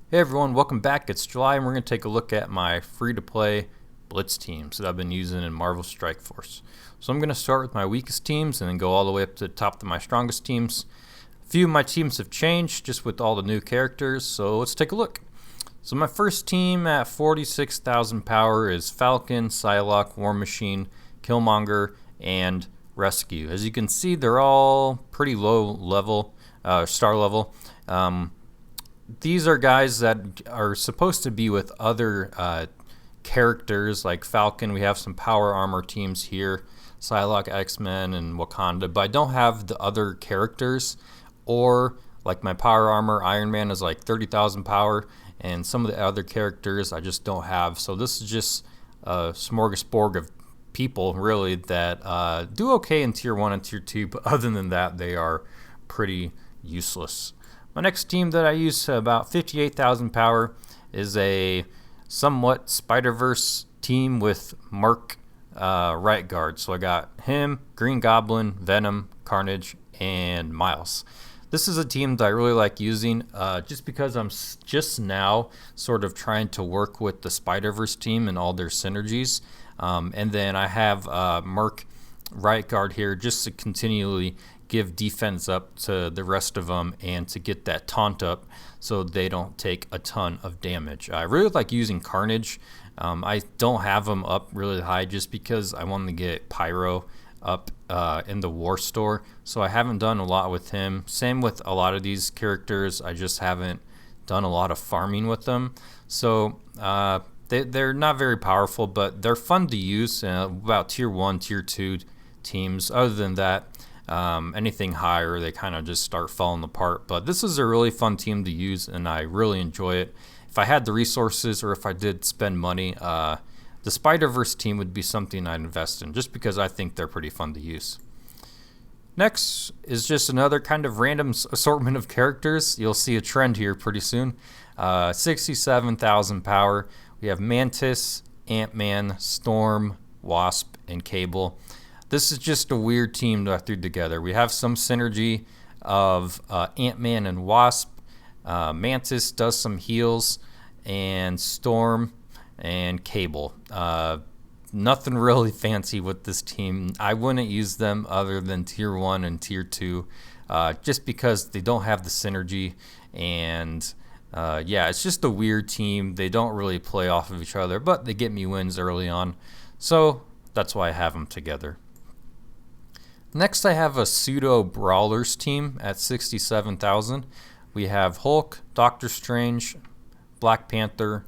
Hey everyone, welcome back. It's July and we're going to take a look at my free-to-play Blitz teams that I've been using in Marvel Strike Force. So I'm going to start with my weakest teams and then go all the way up to the top of my strongest teams. A few of my teams have changed just with all the new characters, so let's take a look. So my first team at 46,000 power is Falcon, Psylocke, War Machine, Killmonger, and Rescue. As you can see, they're all pretty low level, star level. These are guys that are supposed to be with other characters like Falcon. We have some power armor teams here, Psylocke, X-Men, and Wakanda, but I don't have the other characters. Or like my power armor, Iron Man is like 30,000 power, and some of the other characters I just don't have. So this is just a smorgasbord of people really that do okay in tier 1 and tier 2, but other than that they are pretty useless. My next team that I use about 58,000 power is a somewhat Spider-Verse team with Mark right guard. So I got him, Green Goblin, Venom, Carnage, and Miles. This is a team that I really like using just because I'm just now sort of trying to work with the Spider-Verse team and all their synergies. And then I have Mark right guard here just to continually give defense up to the rest of them and to get that taunt up so they don't take a ton of damage. I really like using Carnage. I don't have him up really high just because I want to get Pyro up in the War Store, so I haven't done a lot with him. Same with a lot of these characters, I just haven't done a lot of farming with them. So they're not very powerful, but they're fun to use. About tier 1, tier 2 teams. Other than that, anything higher, they kind of just start falling apart. But this is a really fun team to use, and I really enjoy it. If I had the resources, or if I did spend money, the Spider-Verse team would be something I'd invest in, just because I think they're pretty fun to use. Next is just another kind of random assortment of characters. You'll see a trend here pretty soon. 67,000 power. We have Mantis, Ant-Man, Storm, Wasp, and Cable. This is just a weird team that I threw together. We have some synergy of Ant-Man and Wasp. Mantis does some heals, and Storm and Cable. Nothing really fancy with this team. I wouldn't use them other than tier 1 and tier 2 just because they don't have the synergy. And yeah, it's just a weird team. They don't really play off of each other, but they get me wins early on. So that's why I have them together. Next, I have a pseudo brawlers team at 67,000. We have Hulk, Doctor Strange, Black Panther,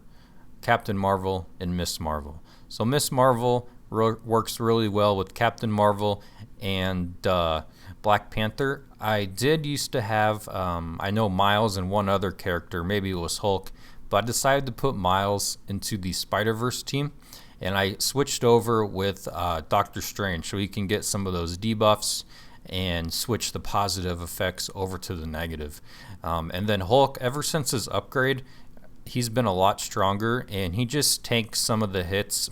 Captain Marvel, and Miss Marvel. So Miss Marvel works really well with Captain Marvel and Black Panther. I did used to have, I know Miles and one other character, maybe it was Hulk, but I decided to put Miles into the Spider-Verse team. And I switched over with Doctor Strange so he can get some of those debuffs and switch the positive effects over to the negative. And then Hulk, ever since his upgrade, he's been a lot stronger, and he just takes some of the hits,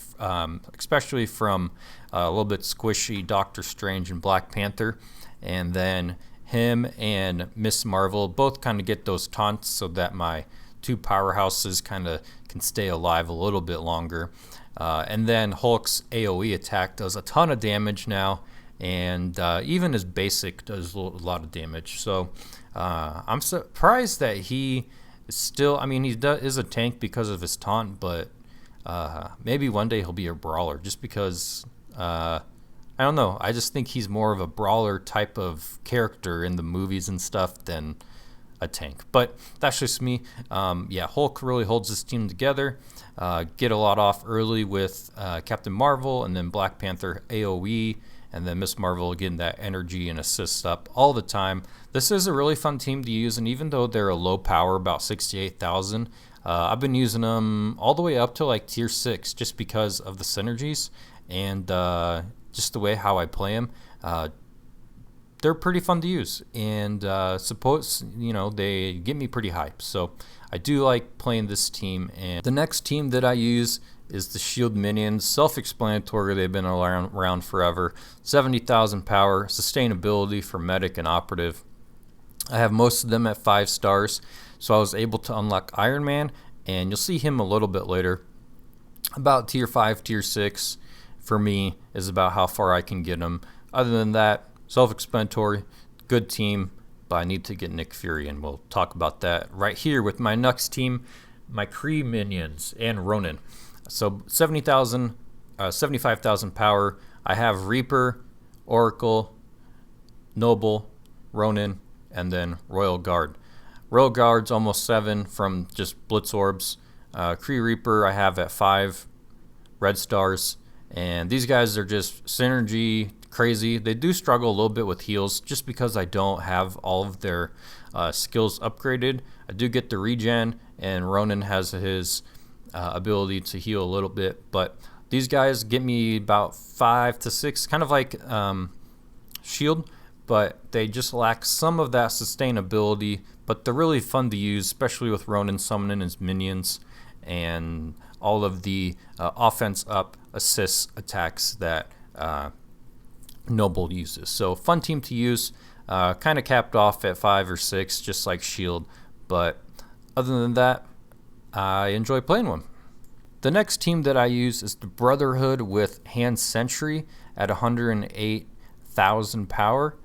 especially from a little bit squishy Doctor Strange and Black Panther. And then him and Miss Marvel both kind of get those taunts so that my two powerhouses kind of can stay alive a little bit longer. And then Hulk's AoE attack does a ton of damage now, and even his basic does a lot of damage. So I'm surprised that he is still, I mean, he is a tank because of his taunt, but maybe one day he'll be a brawler just because, I don't know, I just think he's more of a brawler type of character in the movies and stuff than a tank. But that's just me. Yeah, Hulk really holds this team together. Get a lot off early with Captain Marvel, and then Black Panther AoE, and then Miss Marvel getting that energy and assists up all the time. This is a really fun team to use, and even though they're a low power, about 68,000, I've been using them all the way up to like tier 6 just because of the synergies and just the way how I play them. They're pretty fun to use, and suppose they get me pretty hyped. So I do like playing this team. And the next team that I use is the Shield Minions. Self-explanatory, they've been around forever. 70,000 power, sustainability for medic and operative. I have most of them at 5 stars. So I was able to unlock Iron Man, and you'll see him a little bit later. About tier 5, tier 6 for me is about how far I can get him. Other than that, self-explanatory, good team, but I need to get Nick Fury, and we'll talk about that right here with my next team, my Kree minions and Ronin. So 75,000 power. I have Reaper, Oracle, Noble, Ronin, and then Royal Guard. Royal Guard's almost 7 from just Blitz Orbs. Kree Reaper I have at 5 red stars. And these guys are just synergy crazy. They do struggle a little bit with heals just because I don't have all of their skills upgraded. I do get the regen, and Ronin has his ability to heal a little bit. But these guys get me about 5 to 6, kind of like Shield, but they just lack some of that sustainability. But they're really fun to use, especially with Ronin summoning his minions and all of the offense up assist attacks that Noble uses. So fun team to use. Kind of capped off at 5 or 6, just like Shield. But other than that, I enjoy playing one. The next team that I use is the Brotherhood with Hand Sentry at 108,000 power.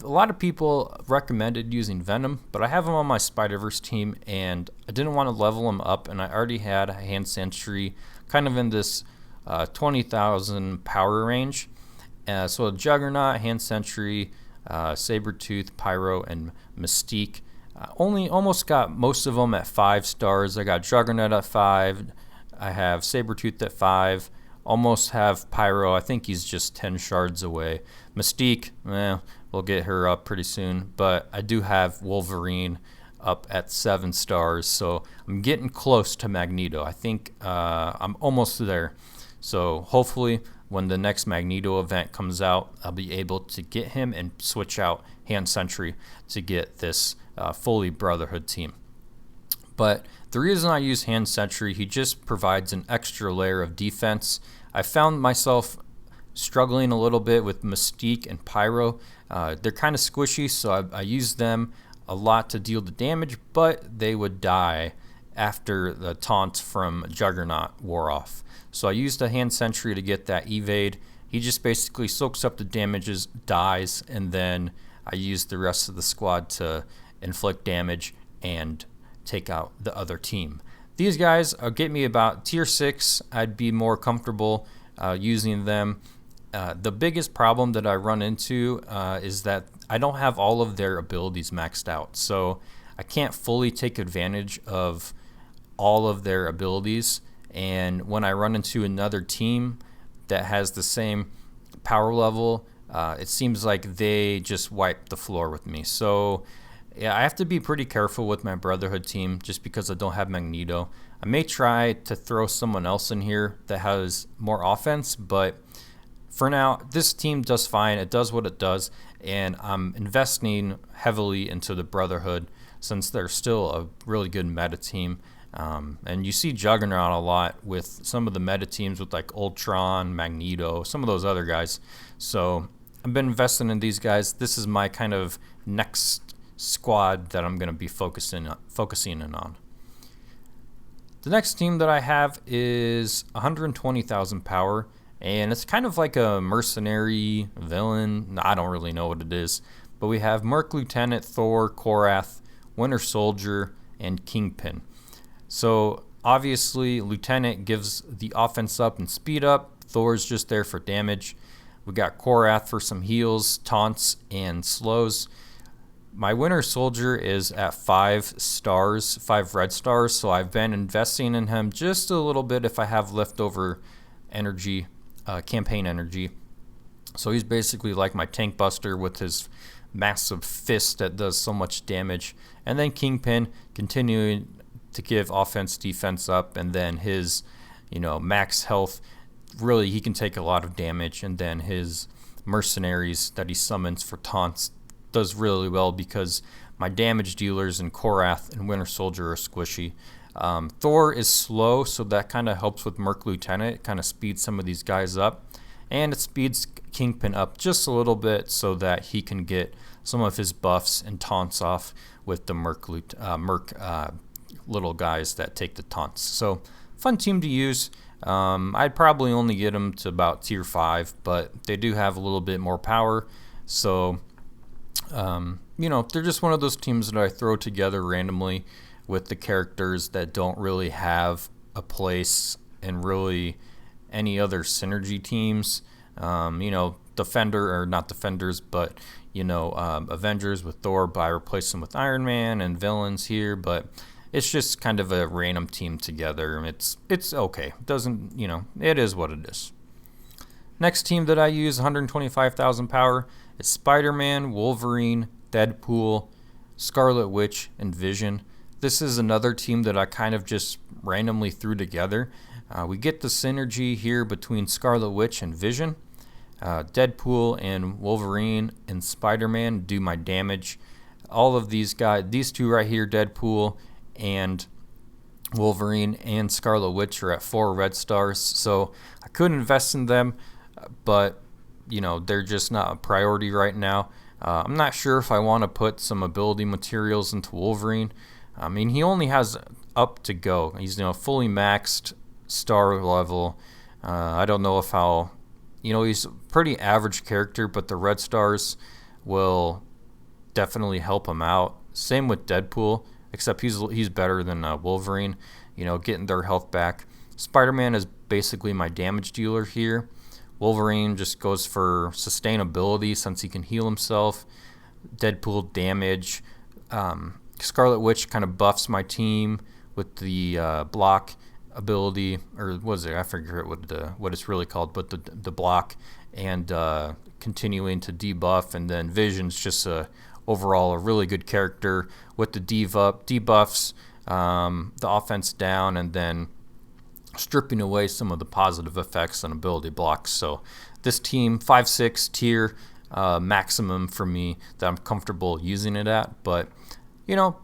A lot of people recommended using Venom, but I have him on my Spider-Verse team, and I didn't want to level him up, and I already had a Hand Sentry kind of in this 20,000 power range. So Juggernaut, Hand Sentry, Sabretooth, Pyro, and Mystique. Only almost got most of them at 5 stars. I got Juggernaut at 5. I have Sabretooth at 5. Almost have Pyro. I think he's just 10 shards away. Mystique, we'll get her up pretty soon. But I do have Wolverine up at 7 stars. So I'm getting close to Magneto. I think I'm almost there. So hopefully when the next Magneto event comes out, I'll be able to get him and switch out Hand Sentry to get this fully Brotherhood team. But the reason I use Hand Sentry, he just provides an extra layer of defense. I found myself struggling a little bit with Mystique and Pyro. They're kind of squishy, so I use them a lot to deal the damage, but they would die after the taunt from Juggernaut wore off. So I used a Hand Sentry to get that evade. He just basically soaks up the damages, dies, and then I use the rest of the squad to inflict damage and take out the other team. These guys get me about tier 6. I'd be more comfortable using them. The biggest problem that I run into is that I don't have all of their abilities maxed out. So I can't fully take advantage of all of their abilities. And when I run into another team that has the same power level, it seems like they just wipe the floor with me. So yeah, I have to be pretty careful with my Brotherhood team just because I don't have Magneto. I may try to throw someone else in here that has more offense, but for now, this team does fine. It does what it does, and I'm investing heavily into the Brotherhood since they're still a really good meta team. And you see Juggernaut a lot with some of the meta teams with like Ultron, Magneto, some of those other guys. So I've been investing in these guys. This is my kind of next squad that I'm going to be focusing in on. The next team that I have is 120,000 power, and it's kind of like a mercenary villain. I don't really know what it is, but we have Merc Lieutenant, Thor, Korath, Winter Soldier, and Kingpin. So obviously Lieutenant gives the offense up and speed up. Thor's just there for damage. We got Korath for some heals, taunts, and slows. My Winter Soldier is at 5 stars, 5 red stars, so I've been investing in him just a little bit if I have leftover energy, campaign energy. So he's basically like my tank buster with his massive fist that does so much damage. And then Kingpin continuing to give offense, defense up, and then his, max health. Really, he can take a lot of damage, and then his mercenaries that he summons for taunts does really well because my damage dealers in Korath and Winter Soldier are squishy. Thor is slow, so that kind of helps with Merc Lieutenant. It kind of speeds some of these guys up, and it speeds Kingpin up just a little bit so that he can get some of his buffs and taunts off with the Merc little guys that take the taunts. So fun team to use. I'd probably only get them to about tier 5, but they do have a little bit more power. So, they're just one of those teams that I throw together randomly with the characters that don't really have a place in really any other synergy teams. Not Defenders, but, Avengers with Thor, but I replace them with Iron Man and villains here, but it's just kind of a random team together. It's okay. It doesn't, it is what it is. Next team that I use, 125,000 power, is Spider-Man, Wolverine, Deadpool, Scarlet Witch, and Vision. This is another team that I kind of just randomly threw together. We get the synergy here between Scarlet Witch and Vision. Deadpool and Wolverine and Spider-Man do my damage. All of these guys, these two right here, Deadpool and Wolverine and Scarlet Witch, are at 4 red stars, so I could invest in them, but they're just not a priority right now. I'm not sure if I want to put some ability materials into Wolverine. I mean, he only has up to go. He's fully maxed star level. I don't know if he's a pretty average character, but the red stars will definitely help him out. Same with Deadpool, except he's better than Wolverine, getting their health back. Spider-Man is basically my damage dealer here. Wolverine just goes for sustainability since he can heal himself. Deadpool damage. Scarlet Witch kind of buffs my team with the block ability, or what is it? I forget what it's really called, but the block, and continuing to debuff. And then Vision's just overall a really good character with the debuffs, the offense down, and then stripping away some of the positive effects and ability blocks. So this team, 5-6 tier maximum for me that I'm comfortable using it at. But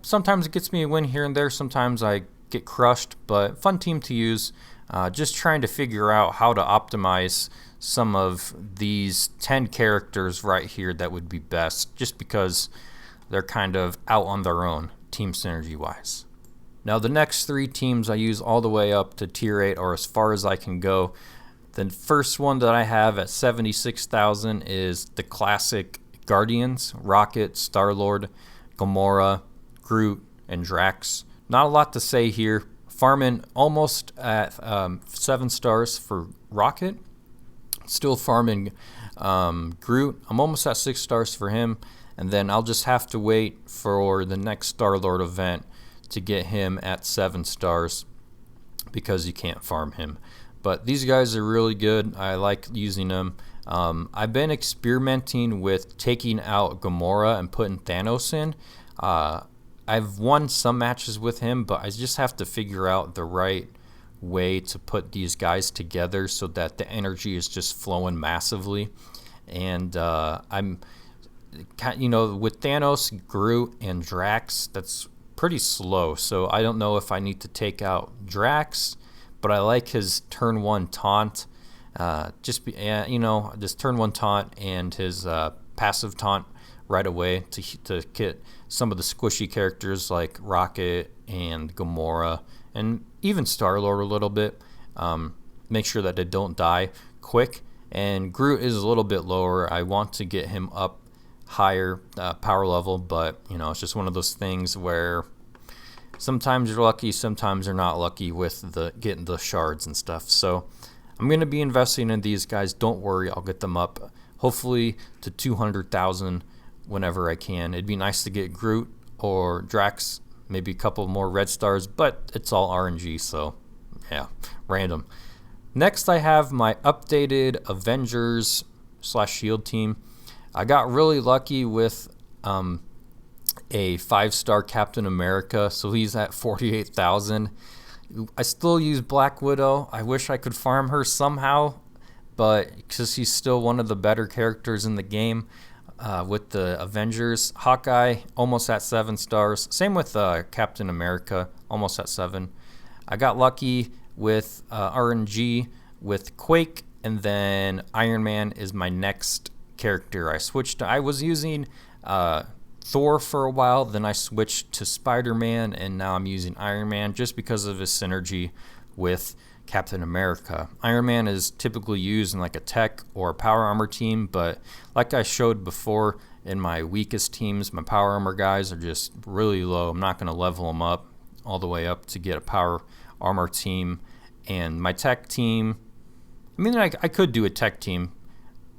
sometimes it gets me a win here and there. Sometimes I get crushed, but fun team to use. Just trying to figure out how to optimize some of these 10 characters right here that would be best, just because they're kind of out on their own team synergy wise. Now the next 3 teams I use all the way up to tier 8, or as far as I can go. The first one that I have at 76,000 is the classic Guardians: Rocket, Star-Lord, Gamora, Groot, and Drax. Not a lot to say here. Farming almost at 7 stars for Rocket. Still farming Groot. I'm almost at 6 stars for him. And then I'll just have to wait for the next Star-Lord event to get him at 7 stars, because you can't farm him. But these guys are really good. I like using them. I've been experimenting with taking out Gamora and putting Thanos in. I've won some matches with him, but I just have to figure out the right way to put these guys together so that the energy is just flowing massively. And I'm, with Thanos, Groot, and Drax, that's pretty slow. So I don't know if I need to take out Drax, but I like his turn 1 taunt. Just turn 1 taunt and his passive taunt right away to get some of the squishy characters like Rocket and Gamora, and even Star-Lord a little bit. Make sure that they don't die quick. And Groot is a little bit lower. I want to get him up higher power level, but it's just one of those things where sometimes you're lucky, sometimes you're not lucky with getting the shards and stuff. So I'm going to be investing in these guys. Don't worry, I'll get them up hopefully to 200,000 whenever I can. It'd be nice to get Groot or Drax, maybe a couple more red stars, but it's all RNG, so yeah, random. Next I have my updated Avengers / Shield team. I got really lucky with a 5-star Captain America, so he's at 48,000. I still use Black Widow. I wish I could farm her somehow, but because she's still one of the better characters in the game. With the Avengers, Hawkeye almost at 7 stars. Same with Captain America, almost at 7. I got lucky with RNG with Quake, and then Iron Man is my next character. I was using Thor for a while, then I switched to Spider-Man, and now I'm using Iron Man just because of his synergy with Captain America. Iron Man is typically used in like a tech or a power armor team, but like I showed before in my weakest teams, my power armor guys are just really low. I'm not going to level them up all the way up to get a power armor team. And my tech team, I mean, I could do a tech team,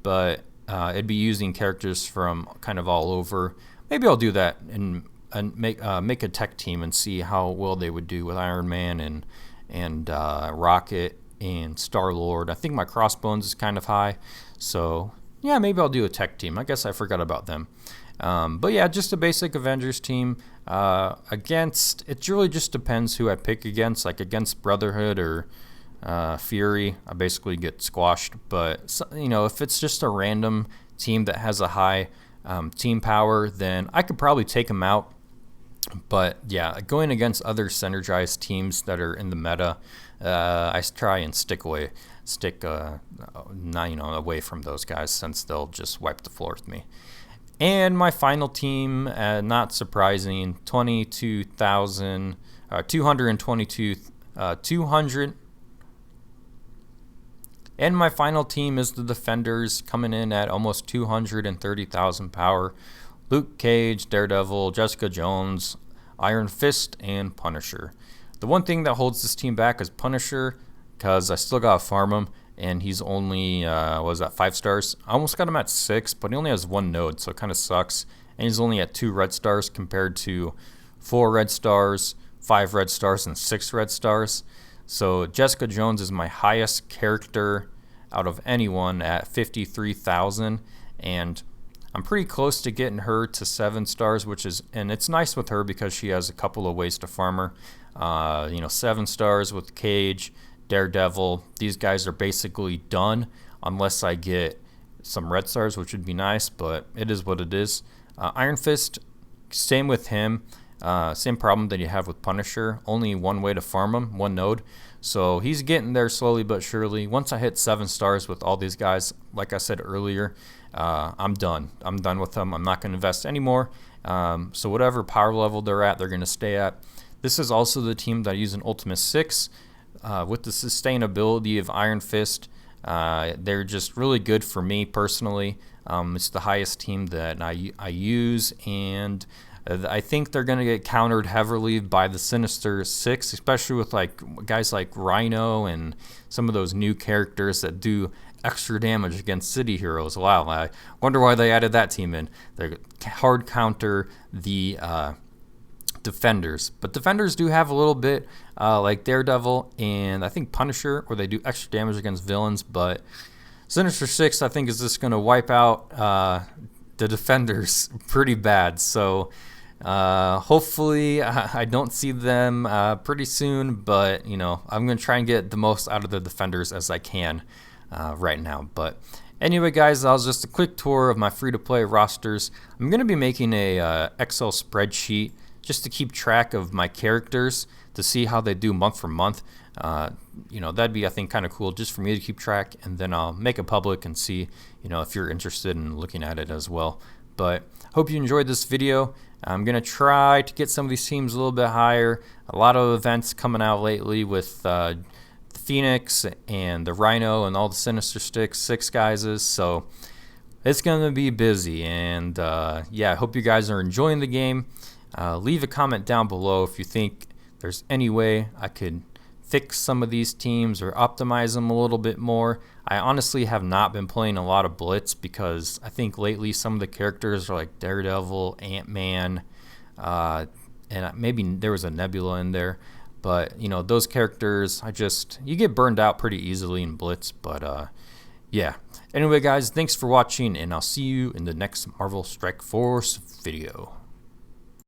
but it'd be using characters from kind of all over. Maybe I'll do that and make a tech team and see how well they would do with Iron Man and Rocket and Star-Lord. I think my Crossbones is kind of high, so yeah, maybe I'll do a tech team. I guess I forgot about them. But yeah, just a basic Avengers team. It really just depends who I pick against. Like against Brotherhood or Fury, I basically get squashed. But if it's just a random team that has a high team power, then I could probably take them out. But yeah, going against other synergized teams that are in the meta, I try and stick away from those guys, since they'll just wipe the floor with me. And my final team, not surprising, 200. And my final team is the Defenders, coming in at almost 230,000 power. Luke Cage, Daredevil, Jessica Jones, Iron Fist, and Punisher. The one thing that holds this team back is Punisher, because I still gotta farm him, and he's only 5 stars. I almost got him at 6, but he only has 1 node, so it kind of sucks. And he's only at 2 red stars compared to 4 red stars, 5 red stars, and 6 red stars. So Jessica Jones is my highest character out of anyone at 53,000, and I'm pretty close to getting her to 7 stars, and it's nice with her because she has a couple of ways to farm her. 7 stars with Cage, Daredevil. These guys are basically done unless I get some red stars, which would be nice, but it is what it is. Iron Fist, same with him. Same problem that you have with Punisher. Only 1 way to farm him, 1 node. So he's getting there slowly but surely. Once I hit 7 stars with all these guys, like I said earlier, I'm done. I'm done with them. I'm not going to invest anymore. So whatever power level they're at, they're going to stay at. This is also the team that I use in Ultimate 6. With the sustainability of Iron Fist, they're just really good for me personally. It's the highest team that I use, and I think they're going to get countered heavily by the Sinister Six, especially with like guys like Rhino and some of those new characters that do extra damage against city heroes. Wow, I wonder why they added that team in. They hard counter the Defenders, but Defenders do have a little bit like Daredevil and I think Punisher, where they do extra damage against villains. But Sinister Six, I think, is just going to wipe out the Defenders pretty bad. So hopefully I don't see them pretty soon, but I'm going to try and get the most out of the Defenders as I can right now. But anyway, guys, that was just a quick tour of my free-to-play rosters. I'm going to be making a Excel spreadsheet just to keep track of my characters to see how they do month for month. That'd be, I think, kind of cool just for me to keep track, and then I'll make it public and see, if you're interested in looking at it as well. But hope you enjoyed this video. I'm going to try to get some of these teams a little bit higher. A lot of events coming out lately with the Phoenix and the Rhino and all the Sinister Six guys. So it's going to be busy. And yeah, I hope you guys are enjoying the game. Leave a comment down below if you think there's any way I could fix some of these teams or optimize them a little bit more. I honestly have not been playing a lot of Blitz because I think lately some of the characters are like Daredevil, Ant-Man, and maybe there was a Nebula in there. But, those characters, you get burned out pretty easily in Blitz. But, yeah. Anyway, guys, thanks for watching, and I'll see you in the next Marvel Strike Force video.